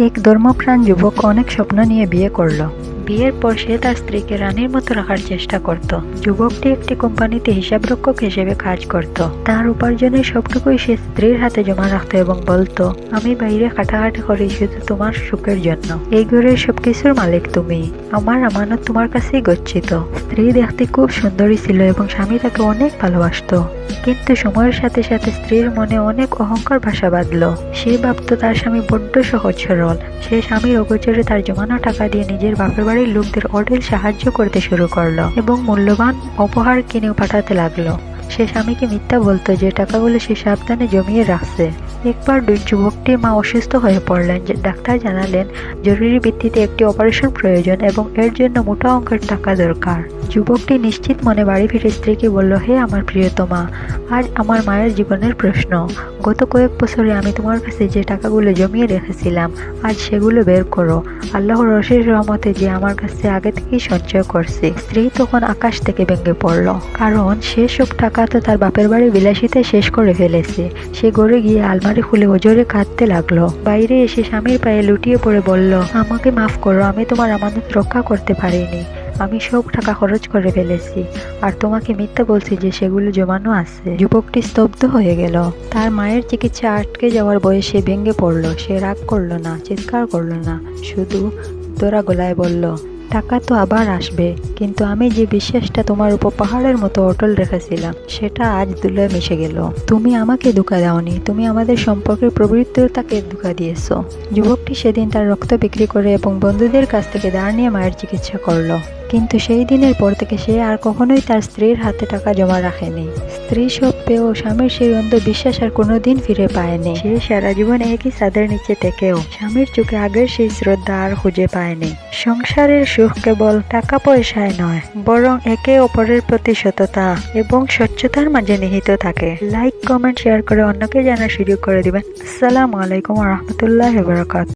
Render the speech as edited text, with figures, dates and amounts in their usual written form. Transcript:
এক ধর্মপ্রাণ যুবক অনেক স্বপ্ন নিয়ে বিয়ে করলো। বিয়ের পর সে তার স্ত্রীকে রানীর মতো রাখার চেষ্টা করত। যুবকটি একটি কোম্পানিতে হিসাবরক্ষক হিসেবে কাজ করত। তার উপার্জনের সবটুকুই সে স্ত্রীর হাতে জমা রাখত এবং বলতো, আমি বাইরে খাটাখাটি করি শুধু তোমার সুখের জন্য। এই ঘরের সবকিছুর মালিক তুমি, আমার আমানত তোমার কাছেই গচ্ছিত। স্ত্রী দেখতে খুব সুন্দরী ছিল এবং স্বামী তাকে অনেক ভালোবাসতো। কিন্তু সময়ের সাথে সাথে স্ত্রীর মনে অনেক অহংকার বাসা বাঁধল। সে ভাবত তার স্বামী বড্ড সহজ সরল। সে স্বামীর অগোচরে তার জমানো টাকা দিয়ে নিজের বাপের বাড়ির লোকদের অঢেল সাহায্য করতে শুরু করলো এবং মূল্যবান উপহার কিনেও পাঠাতে লাগলো। সে স্বামীকে মিথ্যা বলতো যে টাকাগুলো সে সাবধানে জমিয়ে রাখছে। একবার যুবকটির মা অসুস্থ হয়ে পড়লেন। ডাক্তার জানালেন জরুরি ভিত্তিতে একটি অপারেশন প্রয়োজন এবং এর জন্য মোটা অঙ্কের টাকা দরকার। যুবকটি নিশ্চিত মনে বাড়ি ফিরে স্ত্রীকে বলল, হে আমার প্রিয়তমা, আজ আমার মায়ের জীবনের প্রশ্ন। গত কয়েক বছরে আমি তোমার কাছে যে টাকাগুলো জমিয়ে রেখেছিলাম, আজ সেগুলো বের করো। আল্লাহর অশেষ রহমতে যে আমার কাছে আগে থেকেই সঞ্চয় করছে। স্ত্রী তখন আকাশ থেকে ভেঙে পড়ল, কারণ সে সব টাকা তো তার বাপের বাড়ি বিলাসিতায় শেষ করে ফেলেছে। সে ঘরে গিয়ে আলমারি খুলে ওজোরে কাঁদতে লাগলো। বাইরে এসে স্বামীর পায়ে লুটিয়ে পড়ে বলল, আমাকে মাফ করো, আমি তোমার আমানত রক্ষা করতে পারিনি। আমি সব টাকা খরচ করে ফেলেছি আর তোমাকে মিথ্যা বলছি যে সেগুলো জমানো আছে। যুবকটি স্তব্ধ হয়ে গেল। তার মায়ের চিকিৎসা আটকে যাওয়ার বয়সে ভেঙে পড়ল। সে রাগ করলো না, চিৎকার করলো না, শুধু দরা গলায় বলল, টাকা তো আবার আসবে, কিন্তু আমি যে বিশ্বাসটা তোমার উপর পাহাড়ের মতো অটল রেখেছিলাম সেটা আজ ধুলোয় মিশে গেল। তুমি আমাকে ধোঁকা দাওনি, তুমি আমাদের সম্পর্কের পবিত্রতাকে ধোঁকা দিয়েছো। যুবকটি সেদিন তার রক্ত বিক্রি করে এবং বন্ধুদের কাছ থেকে ধার নিয়ে মায়ের চিকিৎসা করলো। কিন্তু সেই দিনের পর থেকে সে আর কখনোই তার স্ত্রীর হাতে টাকা জমা রাখেনি। স্ত্রী সব পেয়েও স্বামীর সেই অন্ধ বিশ্বাস আর কোনোদিন ফিরে পায়নি। সে সারা জীবন একই ছাদের নিচে থেকেও স্বামীর চোখে আগের সেই শ্রদ্ধা আর খুঁজে পায়নি। সংসারের সুখ কেবল টাকা পয়সায় নয়, বরং একে অপরের প্রতি সততা এবং স্বচ্ছতার মাঝে নিহিত থাকে। লাইক, কমেন্ট, শেয়ার করে অন্যকে জানার সুযোগ করে দিবেন। আসসালামু আলাইকুম ওয়া রাহমাতুল্লাহি ওয়া বারাকাতুহু।